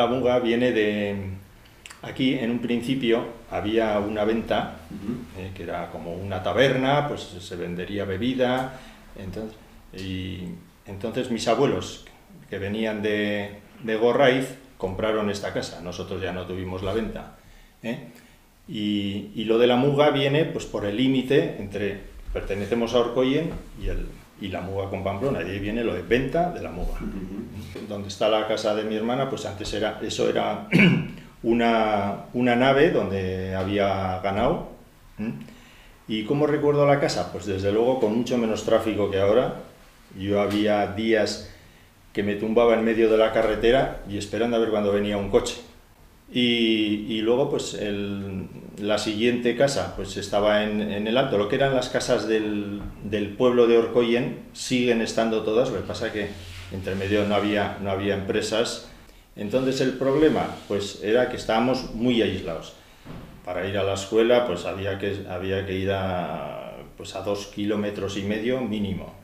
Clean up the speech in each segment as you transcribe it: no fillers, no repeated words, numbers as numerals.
muga viene de... Aquí, en un principio, había una venta, que era como una taberna, pues se vendería bebida, entonces mis abuelos, que venían de Gorraiz, compraron esta casa, nosotros ya no tuvimos la venta, y lo de la muga viene pues por el límite entre, pertenecemos a Orcoyen y la muga con Pamplona, y ahí viene lo de venta de la muga. Donde está la casa de mi hermana, pues antes era una nave donde había ganado. ¿Y cómo recuerdo la casa? Pues desde luego con mucho menos tráfico que ahora. Yo había días que me tumbaba en medio de la carretera y esperando a ver cuando venía un coche. Y luego pues la siguiente casa pues estaba en el Alto. Lo que eran las casas del pueblo de Orcoyen siguen estando todas, lo que pasa que entre medio no había empresas. Entonces el problema pues era que estábamos muy aislados. Para ir a la escuela pues había que ir a 2,5 kilómetros mínimo.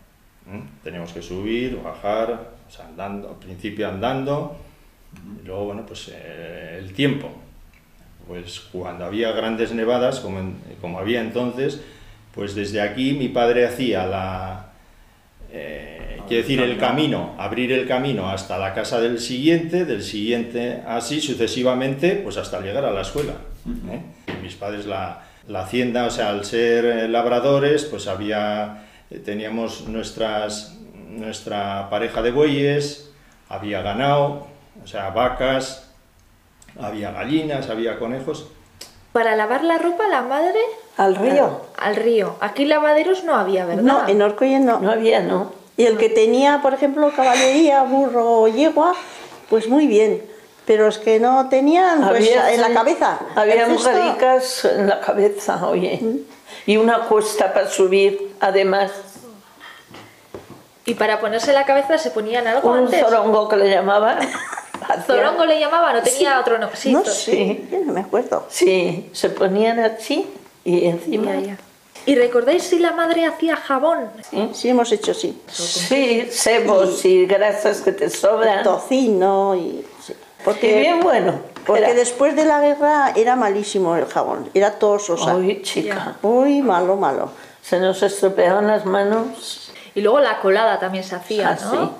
Teníamos que subir, bajar, o sea, andando, al principio andando, y luego bueno pues el tiempo. Pues cuando había grandes nevadas, como había entonces, pues desde aquí mi padre hacía el camino, abrir el camino hasta la casa del siguiente, así sucesivamente, pues hasta llegar a la escuela. Mis padres la hacienda, o sea, al ser labradores, pues teníamos nuestra pareja de bueyes, había ganado, o sea, vacas, había gallinas, había conejos. Para lavar la ropa, la madre... ¿Al río? Al río. Aquí lavaderos no había, ¿verdad? No, en Orcoyen no. No había, no. Y el que tenía, por ejemplo, caballería, burro o yegua, pues muy bien. Pero los que no tenían, pues en la cabeza. Había mujericas en la cabeza, oye. Y una cuesta para subir, además. ¿Y para ponerse la cabeza se ponían algo antes? Un zorongo que le llamaban. ¿Zorongo le llamaban? ¿No tenía otro nombre? Sí, no sé, yo no me acuerdo. Sí, se ponían así y encima... Ya. ¿Y recordáis si la madre hacía jabón? Sí, hemos hecho sí. Sí, cebos y grasas que te sobran. Tocino y... Sí. Porque bien bueno. Porque después de la guerra era malísimo el jabón, era todo sosa. Uy, chica. Muy malo, malo. Se nos estropeaban las manos. Y luego la colada también se hacía, ¿no? Sí.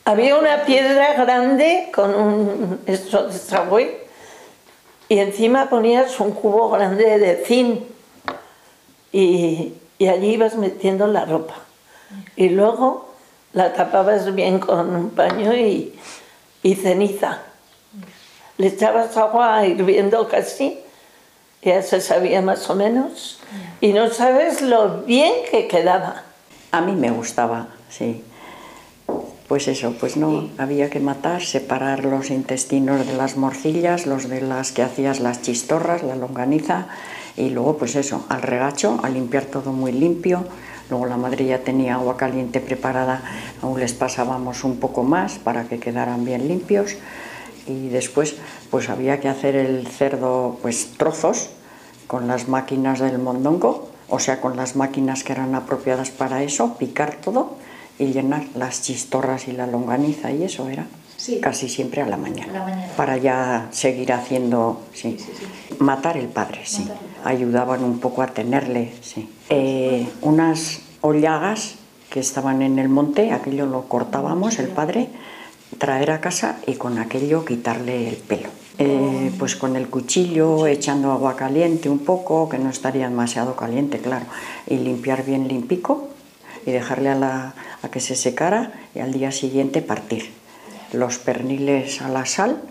Había una piedra grande con un estragüey y encima ponías un cubo grande de zinc y allí ibas metiendo la ropa. Y luego la tapabas bien con un paño y ceniza. Le echabas agua hirviendo casi, ya se sabía más o menos, y no sabes lo bien que quedaba. A mí me gustaba, sí. Pues eso, pues no, había que matar, separar los intestinos de las morcillas, los de las que hacías las chistorras, la longaniza, y luego pues eso, al regacho, a limpiar todo muy limpio. Luego la madre ya tenía agua caliente preparada, aún les pasábamos un poco más para que quedaran bien limpios. Y después pues había que hacer el cerdo pues trozos con las máquinas del mondongo, o sea con las máquinas que eran apropiadas para eso, picar todo y llenar las chistorras y la longaniza, y eso era casi siempre a la mañana, para ya seguir haciendo, matar el padre, sí. Ayudaban un poco a tenerle, unas ollagas que estaban en el monte, aquello lo cortábamos, el padre, traer a casa y con aquello quitarle el pelo. Pues con el cuchillo, echando agua caliente un poco, que no estaría demasiado caliente, claro, y limpiar bien limpico y dejarle a que se secara, y al día siguiente partir los perniles a la sal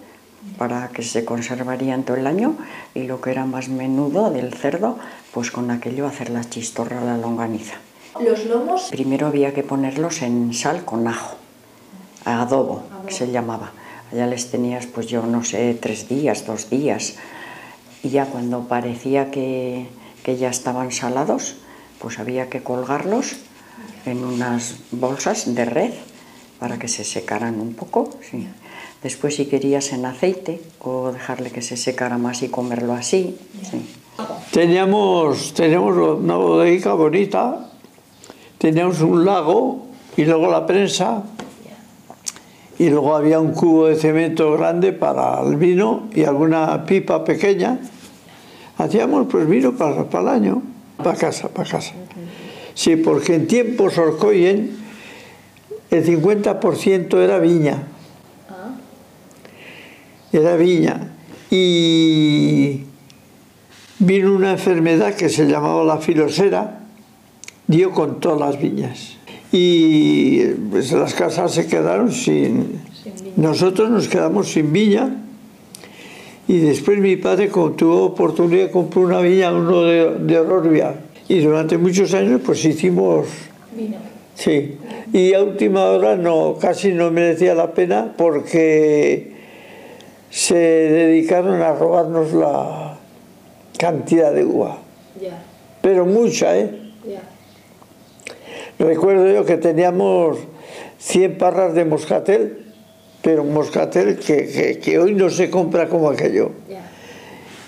para que se conservarían todo el año, y lo que era más menudo del cerdo, pues con aquello hacer la chistorra, la longaniza. ¿Los lomos? Primero había que ponerlos en sal con ajo, adobo, que se llamaba. Allá les tenías, pues yo no sé, 3 días, 2 días, y ya cuando parecía que ya estaban salados, pues había que colgarlos en unas bolsas de red para que se secaran un poco, sí. Después si querías en aceite o dejarle que se secara más y comerlo así, sí. Teníamos una bodeguita bonita, teníamos un lago y luego la prensa, y luego había un cubo de cemento grande para el vino y alguna pipa pequeña. Hacíamos pues vino para el año, para casa. Sí, porque en tiempos Orcoyen el 50% era viña. Era viña. Y vino una enfermedad que se llamaba la filosera, dio con todas las viñas. Y pues, las casas se quedaron sin... Nosotros nos quedamos sin viña. Y después mi padre, como tuvo oportunidad, compró una viña, uno de Ororbia. Y durante muchos años pues hicimos... Vino. Sí. Y a última hora casi no merecía la pena porque se dedicaron a robarnos la cantidad de uva. Ya. Pero mucha, ¿eh? Ya. Recuerdo yo que teníamos 100 parras de moscatel, pero moscatel que hoy no se compra como aquello. Ya.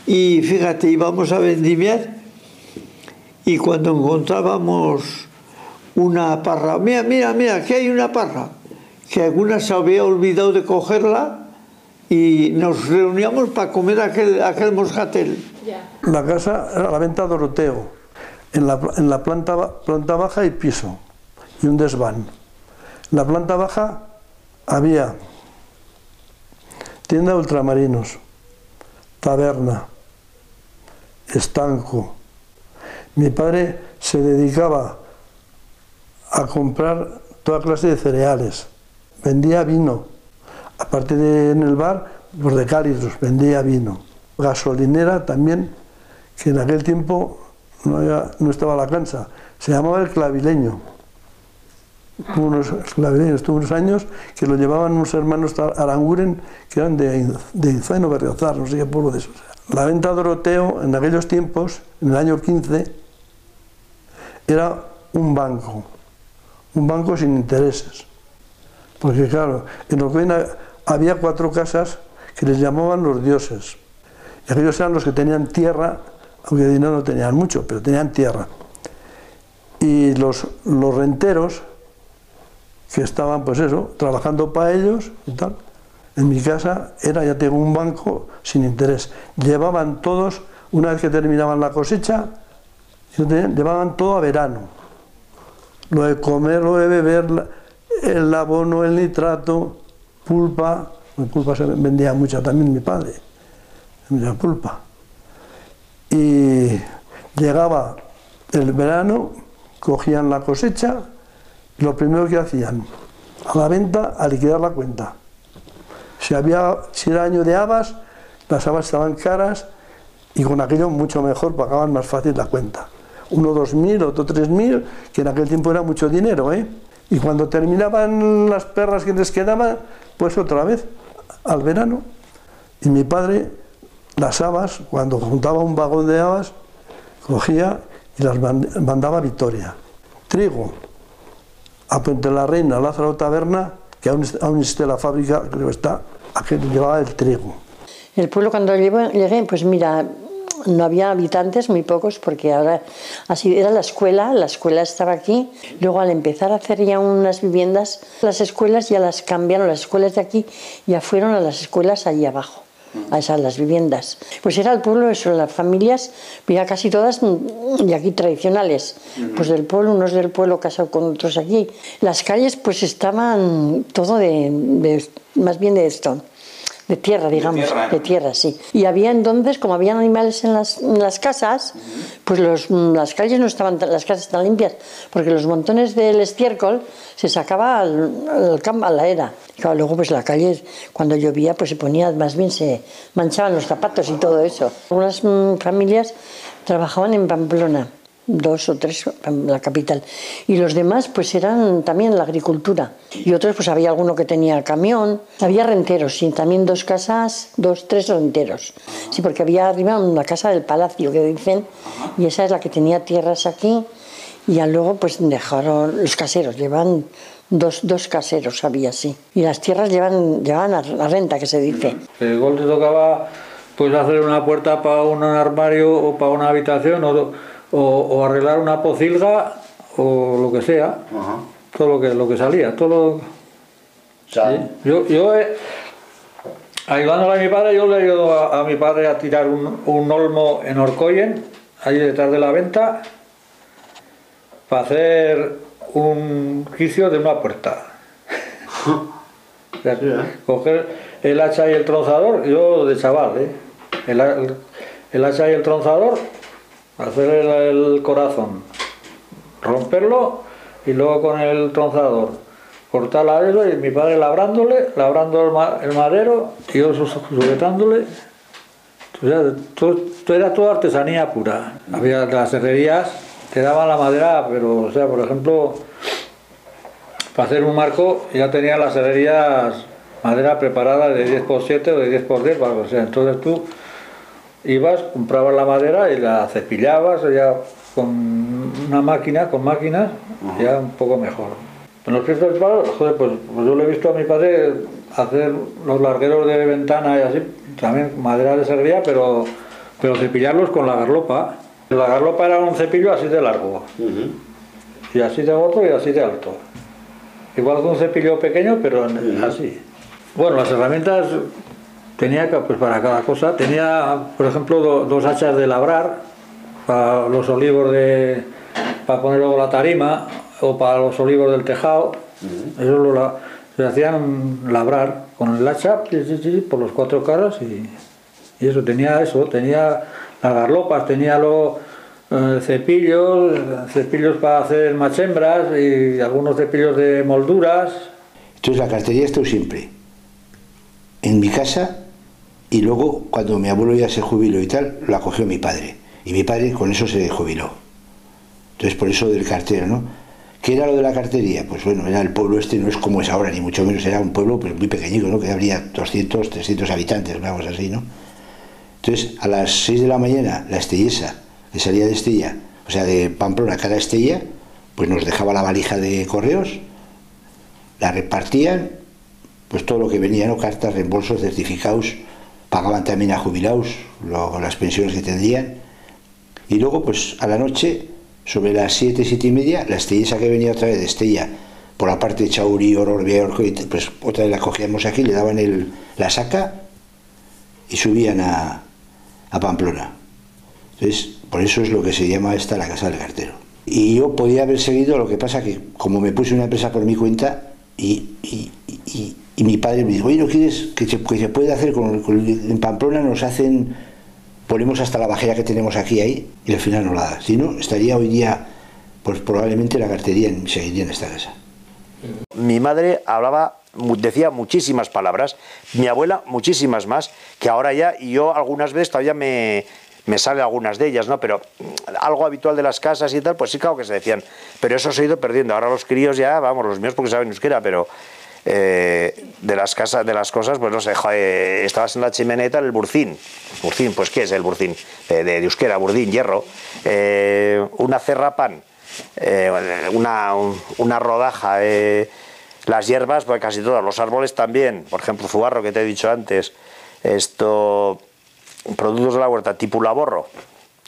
Y fíjate, íbamos a vendimiar y cuando encontrábamos una parra, mira, que hay una parra, que alguna se había olvidado de cogerla y nos reuníamos para comer aquel moscatel. Ya. La casa era la venta Doroteo, en la planta baja y piso, y un desván. En la planta baja había tienda de ultramarinos, taberna, estanco. Mi padre se dedicaba a comprar toda clase de cereales, vendía vino, aparte de en el bar, pues de cálidos, vendía vino. Gasolinera también, que en aquel tiempo no estaba la Cansa, se llamaba El Clavileño. Tuvo unos años que lo llevaban unos hermanos Aranguren, que eran de Inzueno, Berriozar, no sé qué pueblo de eso. La venta Doroteo, en aquellos tiempos, en el año 15, era un banco sin intereses. Porque claro, en Orcoyen había 4 casas que les llamaban los dioses. Y aquellos eran los que tenían tierra, aunque dinero no tenían mucho, pero tenían tierra. Y los renteros, que estaban, pues eso, trabajando para ellos y tal. En mi casa era, ya tengo un banco sin interés. Llevaban todos, una vez que terminaban la cosecha, llevaban todo a verano. Lo de comer, lo de beber, el abono, el nitrato, pulpa. La pulpa se vendía mucha también mi padre, mucha pulpa. Y llegaba el verano, cogían la cosecha, y lo primero que hacían, a la venta, a liquidar la cuenta. Si era año de habas, las habas estaban caras y con aquello mucho mejor, pagaban más fácil la cuenta. Uno 2.000, otro 3.000, que en aquel tiempo era mucho dinero, ¿eh? Y cuando terminaban las perras que les quedaban, pues otra vez, al verano. Y mi padre, las habas, cuando juntaba un vagón de habas, cogía y las mandaba a Vitoria. Trigo, a Puente la Reina, Lázaro Taberna, que aún existe la fábrica, creo que está, a que llevaba el trigo. El pueblo cuando llegué, pues mira, no había habitantes, muy pocos, porque ahora así era la escuela estaba aquí. Luego al empezar a hacer ya unas viviendas, las escuelas ya las cambiaron, las escuelas de aquí ya fueron a las escuelas allí abajo, a esas las viviendas. Pues era el pueblo eso, las familias, ya casi todas de aquí tradicionales, pues del pueblo, unos del pueblo casados con otros aquí. Las calles pues estaban todo más bien de esto. De tierra, digamos, de tierra, sí. Y había entonces, como había animales en las casas, pues las calles no estaban las casas tan limpias, porque los montones del estiércol se sacaba al campo, a la era. Y claro, luego pues la calle, cuando llovía, pues se ponía, más bien se manchaban los zapatos y todo eso. Algunas familias trabajaban en Pamplona, 2 o 3 en la capital, y los demás pues eran también la agricultura, y otros pues había alguno que tenía camión, había renteros, sí, también 2 casas, 2, 3 renteros, sí, porque había arriba una casa del palacio que dicen, y esa es la que tenía tierras aquí, y ya luego pues dejaron los caseros, llevan dos caseros había, sí, y las tierras llevan a renta, que se dice. Igual te tocaba pues hacer una puerta para un armario o para una habitación o arreglar una pocilga o lo que sea, todo lo que salía, Sí. Yo ayudándole a mi padre, yo le ayudo a mi padre a tirar un olmo en Orcoyen, ahí detrás de la venta, para hacer un quicio de una puerta. O sea, coger el hacha y el tronzador, yo de chaval, el hacha y el tronzador, hacer el corazón, romperlo y luego con el tronzador cortar la dedo, y mi padre labrando el madero y yo sujetándole. O sea, era toda artesanía pura. Había las herrerías, te daban la madera, pero, o sea, por ejemplo, para hacer un marco ya tenían las herrerías madera preparada de 10x7 o de 10x10, o sea, entonces tú ibas, comprabas la madera y la cepillabas ya con una máquina, con máquinas, ya un poco mejor. En los pies del palo, joder, pues yo le he visto a mi padre hacer los largueros de ventana y así, también madera de serría, pero cepillarlos con la garlopa. La garlopa era un cepillo así de largo, y así de gordo y así de alto. Igual que un cepillo pequeño, pero así. Bueno, las herramientas tenía pues para cada cosa. Tenía, por ejemplo, dos hachas de labrar para los olivos para poner luego la tarima, o para los olivos del tejado. Eso se hacían labrar con el hacha por los 4 caras, y eso, tenía las garlopas, tenía los cepillos para hacer machembras y algunos cepillos de molduras. Entonces la cartería estuvo siempre en mi casa, y luego cuando mi abuelo ya se jubiló y tal, la cogió mi padre, y mi padre con eso se jubiló. Entonces por eso del cartero, ¿no? ¿Qué era lo de la cartería? Pues bueno, era el pueblo este, no es como es ahora, ni mucho menos, era un pueblo pues muy pequeñito, ¿no? Que habría 200, 300 habitantes, una cosa así, ¿no? Entonces a las 6 de la mañana la estellesa, que salía de Estella, o sea de Pamplona cada Estella, pues nos dejaba la valija de correos, la repartían, pues todo lo que venía, ¿no? Cartas, reembolsos, certificados, pagaban también a jubilados las pensiones que tendrían, y luego pues a la noche, sobre las 7, 7 y media, la estellesa que venía otra vez de Estella, por la parte de Chaurí, Ororbia, pues otra vez la cogíamos aquí, le daban la saca y subían a Pamplona. Entonces, por eso es lo que se llama esta la casa del cartero. Y yo podía haber seguido, lo que pasa que como me puse una empresa por mi cuenta, y mi padre me dijo, oye, ¿no quieres que se puede hacer en Pamplona? Ponemos hasta la bajera que tenemos aquí ahí, y al final no la da. Si no, estaría hoy día, pues probablemente la cartería seguiría en esta casa. Mi madre decía muchísimas palabras, mi abuela muchísimas más, que ahora ya, y yo algunas veces todavía me salen algunas de ellas, ¿no? Pero algo habitual de las casas y tal, pues sí, claro que se decían. Pero eso se ha ido perdiendo. Ahora los críos ya, vamos, los míos porque saben euskera, pero de las cosas, pues no sé, estabas en la chimeneta, el burcín. Burcín, pues ¿qué es el burcín? De euskera, burdín, hierro. Una cerrapan, una rodaja, las hierbas, pues casi todas, los árboles también, por ejemplo, zubarro que te he dicho antes, productos de la huerta, tipulaborro.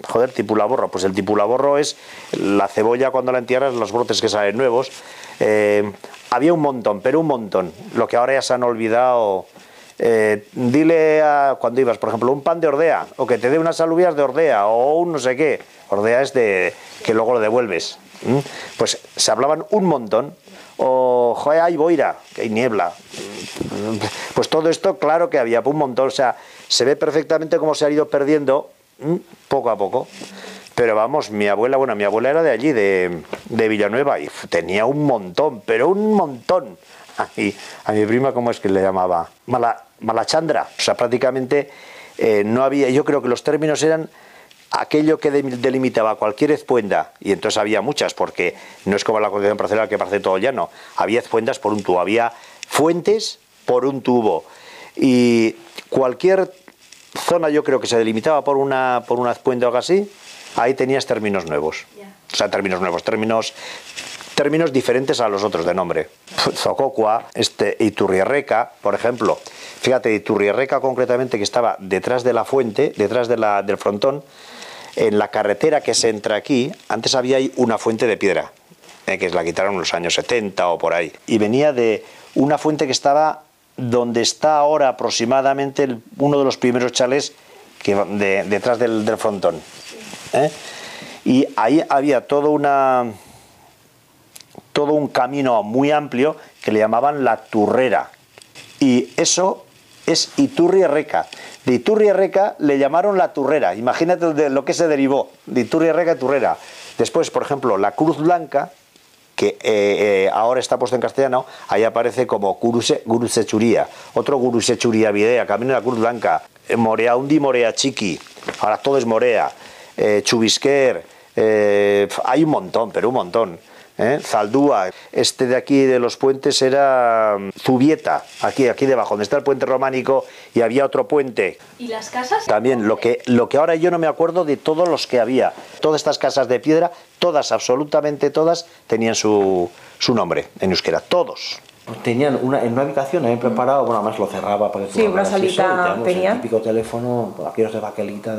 Joder, tipulaborro, pues el tipulaborro es la cebolla cuando la entierras, los brotes que salen nuevos. Había un montón, pero un montón, lo que ahora ya se han olvidado. Dile cuando ibas, por ejemplo, un pan de ordea, o que te dé unas alubias de ordea, o un no sé qué. Ordea es que luego lo devuelves. Pues se hablaban un montón. O, joder, hay boira, que hay niebla. Pues todo esto, claro que había un montón. O sea, se ve perfectamente cómo se ha ido perdiendo poco a poco. Pero vamos, mi abuela era de allí, de Villanueva, y tenía un montón, pero un montón. Y a mi prima, ¿cómo es que le llamaba? Malachandra. O sea, prácticamente no había, yo creo que los términos eran aquello que delimitaba cualquier ezpuenda, y entonces había muchas, porque no es como la concepción parcelar que parece todo llano, había ezpuendas por un tubo, había fuentes por un tubo, y cualquier zona yo creo que se delimitaba por una ezpuenda o algo así, ahí tenías términos nuevos. O sea, términos nuevos, términos diferentes a los otros de nombre. Zococua, Iturrierreca, por ejemplo. Fíjate, Iturrierreca concretamente, que estaba detrás de la fuente, detrás del frontón, en la carretera que se entra aquí, antes había ahí una fuente de piedra, que la quitaron en los años 70 o por ahí. Y venía de una fuente que estaba donde está ahora aproximadamente uno de los primeros chalés detrás del frontón. Y ahí había todo un camino muy amplio que le llamaban la Turrera. Y eso es Iturri-Erreka. De Iturri-Erreka le llamaron la Turrera. Imagínate de lo que se derivó de Iturri-Erreka a Turrera. Después, por ejemplo, la Cruz Blanca, que ahora está puesto en castellano, ahí aparece como Gurusechuría. Otro Gurusechuría Videa, Camino de la Cruz Blanca. Morea Undi, Morea Chiqui. Ahora todo es Morea. Chubisquer. Hay un montón, pero un montón. Zaldúa, este de aquí de los puentes era Zubieta, aquí debajo, donde está el puente románico, y había otro puente. ¿Y las casas? También, lo que ahora yo no me acuerdo de todos los que había. Todas estas casas de piedra, todas, absolutamente todas, tenían su nombre en euskera, todos. Tenían en una habitación, habían preparado, bueno, además lo cerraba para que sí, una salita tenía. El típico teléfono, aquellos de baquelita,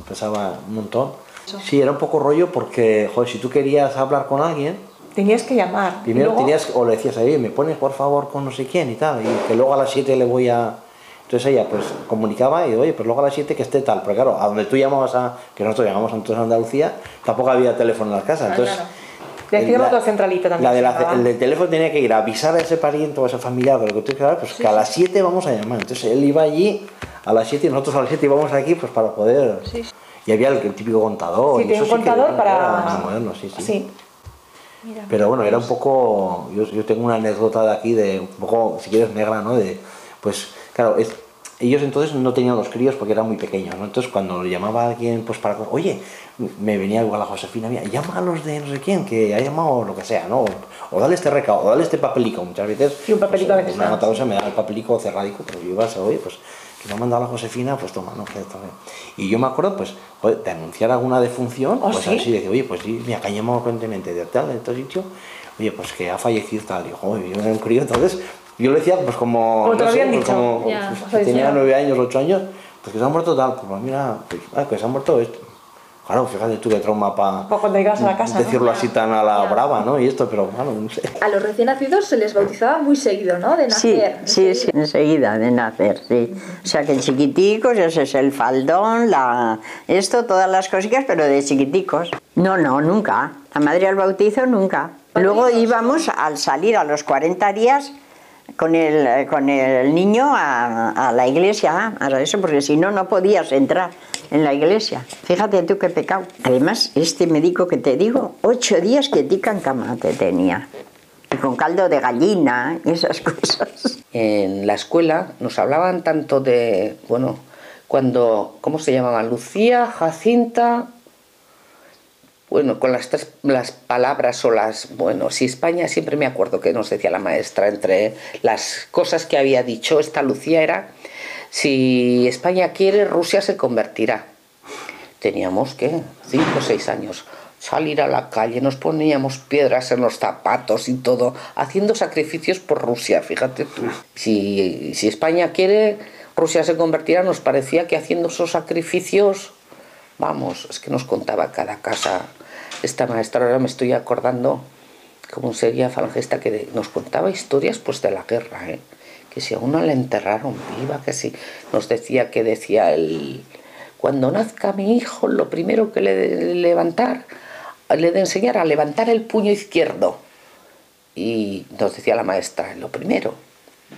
pesaba un montón. Sí, era un poco rollo porque, joder, si tú querías hablar con alguien, tenías que llamar. Primero tenías, o le decías, me pones por favor con no sé quién y tal, y que luego a las 7 le voy a... Entonces ella pues comunicaba y oye, pues luego a las 7 que esté tal, pero claro, a donde tú llamabas que nosotros llamamos entonces a Andalucía, tampoco había teléfono en las casas, entonces... Claro. Decíamos la centralita también. El del teléfono tenía que ir a avisar a ese pariente o a ese familiar de lo que tú quieras, pues sí, que a las 7 vamos a llamar. Entonces él iba allí a las 7 y nosotros a las 7 íbamos aquí pues para poder... Sí. Y había el típico contador. Sí, tenía un contador para... moderno, sí. Mira, pero bueno, era un poco... Yo tengo una anécdota de aquí, de un poco, si quieres, negra, ¿no? Pues, claro, ellos entonces no tenían los críos porque eran muy pequeños, ¿no? Entonces, cuando le llamaba a alguien, pues para... Oye, me venía igual a Josefina, mira, llama a los de no sé quién, que ha llamado lo que sea, ¿no? O dale este recado, o dale este papelico. Muchas veces... Y un papelico pues, a veces una nota me da el papelico cerradico, pero yo iba a ser, oye, pues... que me ha mandado la Josefina, pues toma, ¿no? Y yo me acuerdo, pues, joder, de anunciar alguna defunción, pues ¿sí? Así, de que, oye, pues sí, me ha llamado recientemente de tal, de tal sitio, oye, pues que ha fallecido tal, y joder, yo era un crío, entonces, yo le decía, pues como, no sé, pues, como pues, tenía 9 años, 8 años, pues que se ha muerto tal, pues mira, pues, que se ha muerto esto. Claro, fíjate tú qué trauma para cuando llegas a la casa, decirlo, ¿no? Así tan a la brava, ¿no? Y esto, pero bueno, no sé. A los recién nacidos se les bautizaba muy seguido, ¿no? De nacer. Sí, enseguida de nacer, sí. O sea que chiquiticos, ese es el faldón, todas las cositas, pero de chiquiticos. No, nunca. La madre al bautizo, nunca. Luego íbamos al salir a los 40 días con el niño a la iglesia, a eso, porque si no, no podías entrar en la iglesia. Fíjate tú qué pecado. Además, este médico que te digo, 8 días quietica en cama te tenía. Y con caldo de gallina y esas cosas. En la escuela nos hablaban tanto de, bueno, ¿cómo se llamaban? Lucía, Jacinta... Bueno, con las palabras bueno, si España, siempre me acuerdo que nos decía la maestra, entre las cosas que había dicho esta Lucía era, si España quiere, Rusia se convertirá. Teníamos, 5 o 6 años, salir a la calle, nos poníamos piedras en los zapatos y todo, haciendo sacrificios por Rusia, fíjate tú. Si España quiere, Rusia se convertirá, nos parecía que haciendo esos sacrificios, vamos, es que nos contaba cada casa. Esta maestra, ahora me estoy acordando, como sería falangista, que nos contaba historias pues de la guerra, que si a una la enterraron viva, que si nos decía cuando nazca mi hijo, lo primero que le de enseñar a levantar el puño izquierdo. Y nos decía la maestra, lo primero,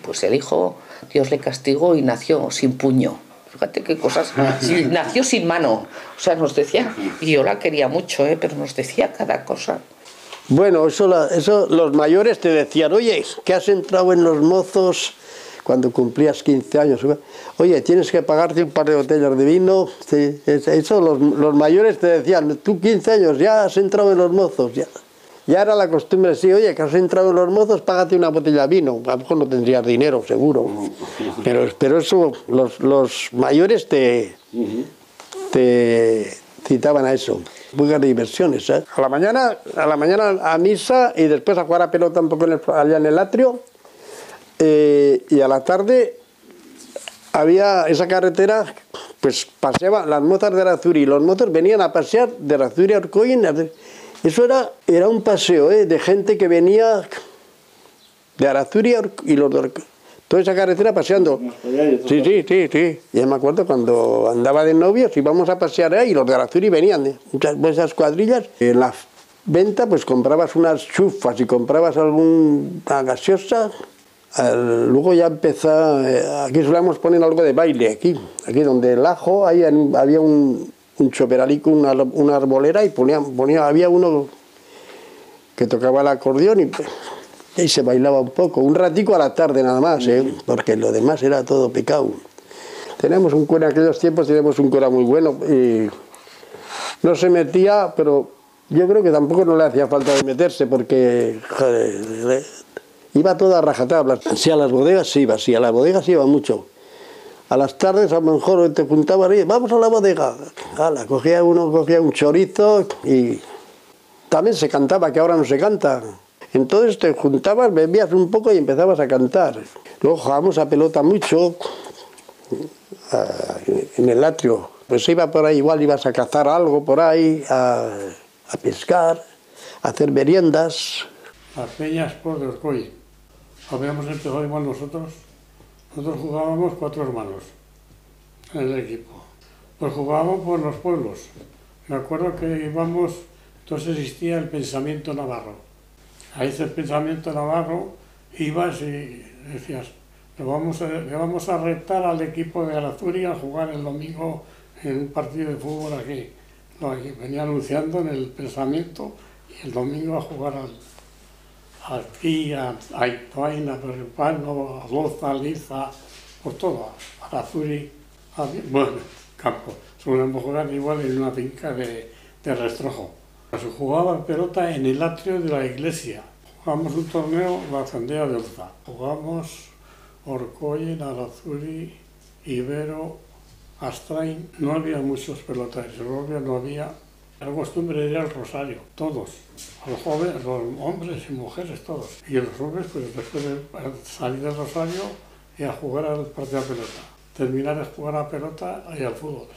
pues el hijo, Dios le castigó y nació sin puño. Fíjate qué cosas, nació sin mano, o sea, nos decía, y yo la quería mucho, pero nos decía cada cosa. Bueno, eso los mayores te decían, oye, que has entrado en los mozos cuando cumplías 15 años, oye, tienes que pagarte un par de botellas de vino, sí, eso los mayores te decían, tú 15 años, ya has entrado en los mozos, ya era la costumbre, sí, oye, que has entrado en los mozos, págate una botella de vino. A lo mejor no tendrías dinero, seguro. Pero eso, los mayores te citaban a eso. Buenas diversiones, ¿eh? A la mañana a misa y después a jugar a pelota un poco allá en el atrio. Y a la tarde había esa carretera, pues paseaba las mozas de Arazuri. Los mozos venían a pasear de Arazuri a Orcoyen. Eso era un paseo, de gente que venía de Arazuri y los de toda esa carretera paseando. Sí. Ya me acuerdo cuando andaba de novios íbamos a pasear ahí y los de Arazuri venían de muchas de esas cuadrillas. En la venta pues comprabas unas chufas y comprabas alguna gaseosa. Luego ya empezó, aquí solíamos poner algo de baile, aquí donde el ajo, ahí había un choperalico, una arbolera y había uno que tocaba el acordeón y ahí se bailaba un poco, un ratico a la tarde nada más, porque lo demás era todo pecado. Teníamos un cura, en aquellos tiempos teníamos un cura muy bueno y no se metía, pero yo creo que tampoco no le hacía falta de meterse porque joder, iba todo a rajatabla. Sí, a las bodegas sí iba, a las bodegas iba mucho. A las tardes a lo mejor te juntaban y vamos a la bodega. Cogía un chorizo y también se cantaba, que ahora no se canta. Entonces te juntabas, bebías un poco y empezabas a cantar. Luego jugábamos a pelota mucho en el atrio. Pues iba por ahí, igual ibas a cazar algo por ahí, a pescar, a hacer meriendas. Las Peñas por de Orcoy. Habíamos empezado igual nosotros. Nosotros jugábamos 4 hermanos en el equipo. Pues jugábamos por los pueblos. Me acuerdo que íbamos, entonces existía el pensamiento navarro. Ahí el pensamiento navarro, ibas y decías, le vamos a retar al equipo de Arazuri a jugar el domingo en un partido de fútbol aquí. Venía anunciando en el pensamiento y el domingo a jugar aquí, a Aitoain, a Perripano, a Loza, a Liza, por todo, a Arazuri, bueno, campo. Solíamos jugar igual en una finca de Restrojo. Se jugaba pelota en el atrio de la iglesia. Jugamos un torneo, la Candea de Olza. Jugamos Orcoyen, Arazuri, Ibero, Astrain. No había muchos pelotaris, en Orbia no había. La costumbre era el rosario, todos. Los jóvenes, los hombres y mujeres, todos. Y los hombres, pues después de salir del rosario y a jugar al partido de pelota. Terminar de jugar a pelota y al fútbol.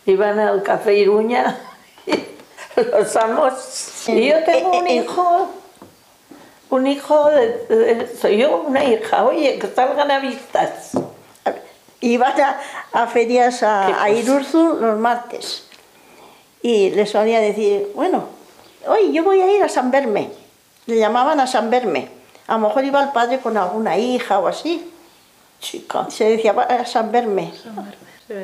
Iban al Café Iruña, los amos. Y yo tengo un hijo, soy yo una hija, oye, que salgan a vistas. Iban a ferias a Irurzu los martes. Y le solía decir, bueno, hoy yo voy a ir a San Berme. Le llamaban a San Berme. A lo mejor iba el padre con alguna hija o así. Chica. Se decía a San Berme.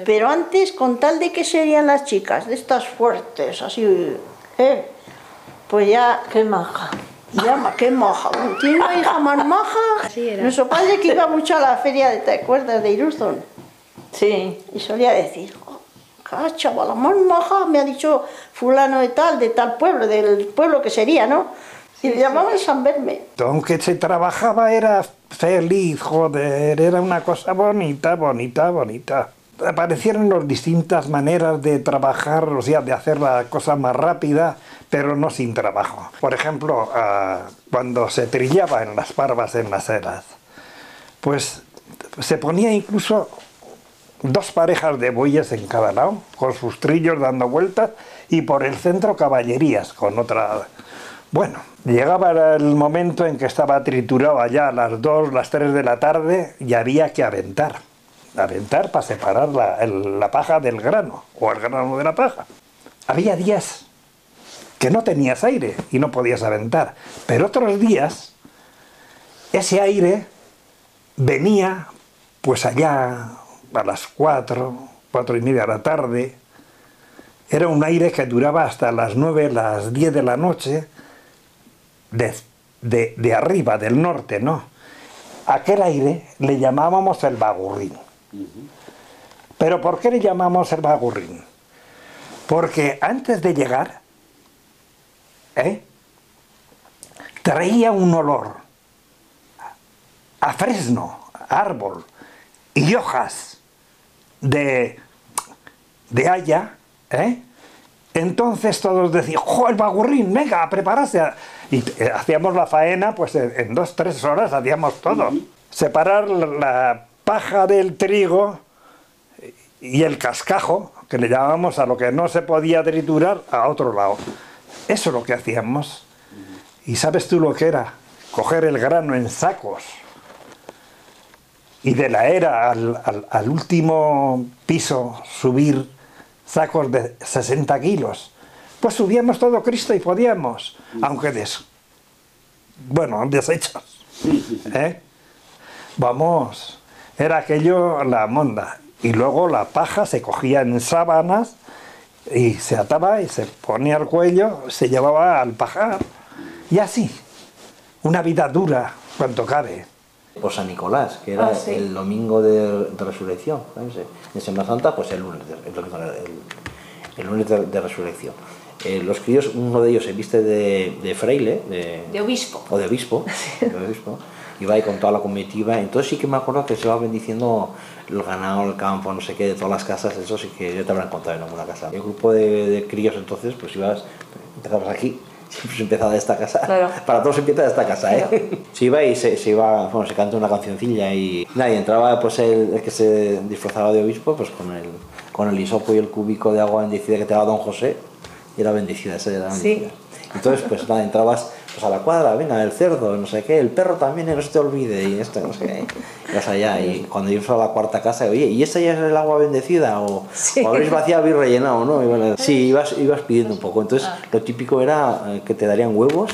Pero antes, con tal de que serían las chicas, de estas fuertes, así, pues ya... ¡Qué maja! Ya, qué maja. Tiene una hija más maja. Nuestro padre que iba mucho a la feria, ¿te acuerdas? De Irurzun. Sí. Y solía decir, chavala, más maja, me ha dicho fulano de tal pueblo, del pueblo que sería, ¿no? Y le llamaban San Berme. Aunque se trabajaba era feliz, joder, era una cosa bonita. Aparecieron las distintas maneras de trabajar, o sea, de hacer la cosa más rápida, pero no sin trabajo. Por ejemplo, cuando se trillaba en las parvas en las eras, pues se ponía incluso 2 parejas de bueyes en cada lado, con sus trillos dando vueltas, y por el centro caballerías con otra... Bueno, llegaba el momento en que estaba triturado allá a las 2, las 3 de la tarde y había que aventar para separar la paja del grano, o el grano de la paja. Había días que no tenías aire y no podías aventar, pero otros días ese aire venía pues allá a las 4 y media de la tarde. Era un aire que duraba hasta las 9, las 10 de la noche, de arriba, del norte, ¿no? Aquel aire le llamábamos el bagurrín. ¿Pero por qué le llamamos el bagurrín? Porque antes de llegar, traía un olor a fresno, a árbol y hojas de haya, Entonces todos decían, ¡jo, el bagurrín, venga, a prepararse! Y hacíamos la faena, pues en 2 o 3 horas hacíamos todo. Separar la paja del trigo y el cascajo, que le llamábamos a lo que no se podía triturar, a otro lado. Eso es lo que hacíamos. ¿Y sabes tú lo que era? coger el grano en sacos y de la era al último piso subir sacos de 60 kilos, pues subíamos todo Cristo y podíamos, aunque deshechos. ¿Eh? Vamos, era aquello la monda. Y luego la paja se cogía en sábanas y se ataba y se ponía al cuello, se llevaba al pajar. Y así, una vida dura, cuanto cabe. Por San Nicolás, que era el domingo de resurrección, ¿sabes? En Semana Santa, pues el lunes de resurrección. Los críos, uno de ellos se viste de fraile, de obispo. O de obispo, iba ahí con toda la comitiva. Entonces sí que me acuerdo que se iba bendiciendo el ganado, el campo, no sé qué, de todas las casas. Eso sí que ya te habrán contado en alguna casa. El grupo de críos entonces, pues empezabas aquí, siempre se empezaba de esta casa. Claro. Para todos se empieza de esta casa, ¿eh? Claro. Se iba y se canta una cancioncilla y nadie entraba, pues el que se disfrazaba de obispo, pues con el hisopo y el cúbico de agua bendecida que te daba Don José, y era bendecida, esa era bendecida. Sí. Entonces, pues nada, entrabas pues a la cuadra, venga, el cerdo, no sé qué, el perro también, no se te olvide, y esto, no sé qué. Ibas allá, y cuando ibas a la cuarta casa, oye, ¿y esta ya es el agua bendecida? O habréis vaciado, habéis rellenado, ¿no? Y bueno, sí, ibas pidiendo un poco. Entonces, lo típico era que te darían huevos,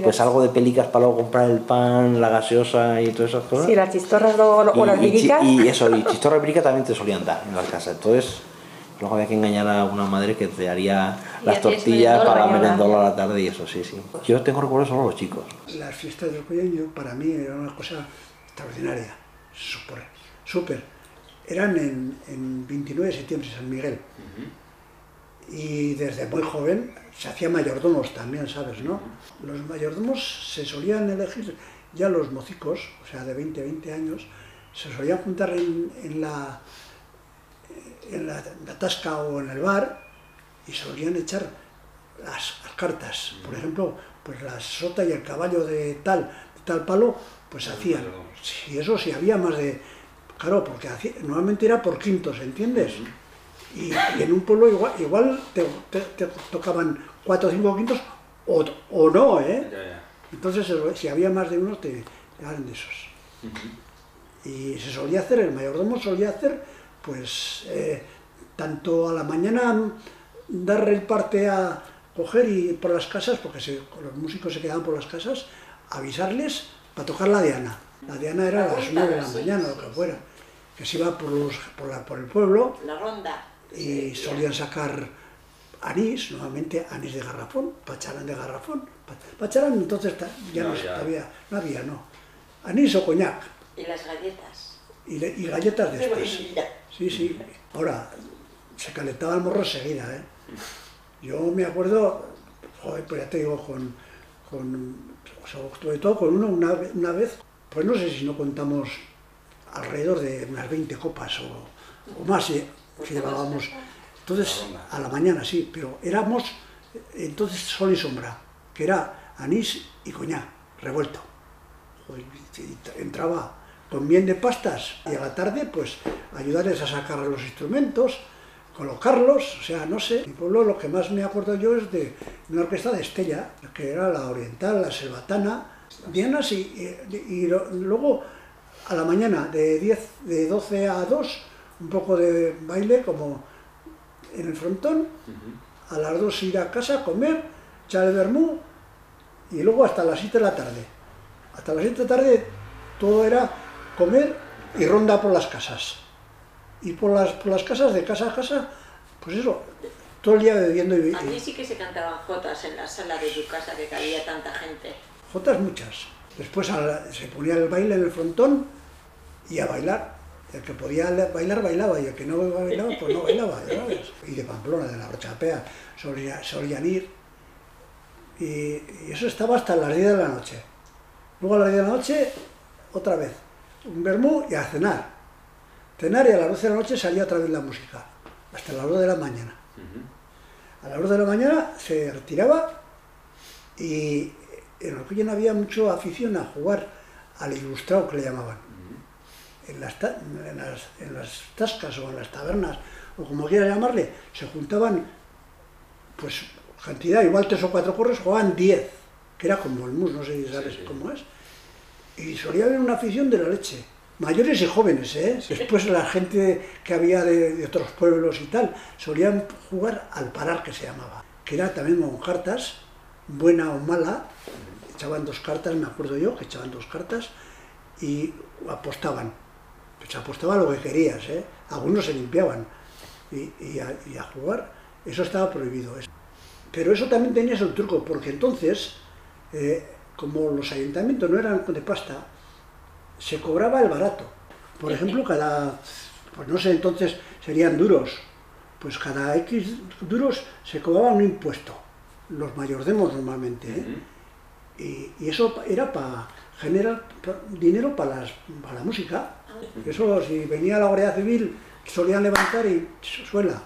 pues algo de pelicas para luego comprar el pan, la gaseosa y todas esas cosas. Sí, las chistorras o las viricas. Y chistorra y virica también te solían dar en las casas. Entonces, luego había que engañar a una madre que te haría las tortillas para merendar a la tarde y eso, sí. Yo tengo recuerdos solo los chicos. Las fiestas del Collaño para mí era una cosa extraordinaria, súper. Eran en 29 de septiembre, San Miguel. Y desde muy joven se hacía mayordomos también, ¿sabes? ¿No? Los mayordomos se solían elegir ya los mocicos, o sea, de 20 años, se solían juntar en la tasca o en el bar y solían echar las cartas. Por ejemplo, pues la sota y el caballo de tal palo, pues hacían. Si había más de... Claro, porque normalmente era por quintos, ¿entiendes? Y en un pueblo igual te tocaban 4 o 5 quintos o no, ¿eh? Entonces, si había más de uno, te daban de esos. Y se solía hacer, el mayordomo solía hacer, pues, tanto a la mañana dar el parte a coger y por las casas, porque los músicos se quedaban por las casas, avisarles para tocar la diana. La diana era a las 9 de la mañana, lo que fuera, que se iba por el pueblo. La ronda. Y solían sacar anís, nuevamente anís de garrafón, pacharán de garrafón. Pacharán entonces ya no había. Anís o coñac. Y las galletas. Y galletas de estas. Sí. Ahora, se calentaba el morro enseguida, ¿eh? Yo me acuerdo, joder, pues ya te digo, sobre todo con una vez, pues no sé si no contamos alrededor de unas 20 copas o más, si llevábamos. Entonces, a la mañana sí, pero éramos entonces sol y sombra, que era anís y coñac revuelto. Joder, entraba con bien de pastas y a la tarde pues ayudarles a sacar los instrumentos, colocarlos, o sea, no sé. Mi pueblo lo que más me acuerdo yo es de una orquesta de Estella, que era la oriental, la selvatana, dianas y luego a la mañana de 12 a 2 un poco de baile como en el frontón, a las 2 ir a casa, comer, echar el vermú y luego hasta las 7 de la tarde. Hasta las 7 de la tarde todo era comer y ronda por las casas. Y por las casas, de casa a casa, pues eso, todo el día bebiendo y... Aquí sí que se cantaban jotas en la sala de tu casa, que cabía tanta gente. Jotas muchas. Después se ponía el baile en el frontón y a bailar. El que podía bailar, bailaba, y el que no bailaba, pues no bailaba. ¿Sabes? Y de Pamplona, de la Rochapea, solían ir. Y eso estaba hasta las 10 de la noche. Luego a las 10 de la noche, otra vez, un vermú y a cenar. Cenar y a las 12 de la noche salía otra vez la música, hasta las 2 de la mañana. A las 2 de la mañana se retiraba y en Orcollén había mucha afición a jugar al ilustrado, que le llamaban. En las tascas o en las tabernas, o como quieras llamarle, se juntaban, pues, cantidad, igual 3 o 4 corres, jugaban 10, que era como el mus, no sé si sabes cómo es. y solía haber una afición de la leche. Mayores y jóvenes, ¿eh? Después la gente que había de otros pueblos y tal, solían jugar al parar, que se llamaba, que era también con cartas, buena o mala, echaban 2 cartas, me acuerdo yo, que echaban 2 cartas y apostaban. Pues apostaba lo que querías, ¿eh? Algunos se limpiaban y a jugar, eso estaba prohibido. Pero eso también tenía su truco, porque entonces, como los ayuntamientos no eran de pasta, se cobraba el barato. Por ejemplo, pues no sé, entonces serían duros, pues cada X duros se cobraba un impuesto, los mayordemos normalmente, ¿eh? Y eso era para generar dinero para la música. Eso, si venía la Guardia Civil, solían levantar y suela.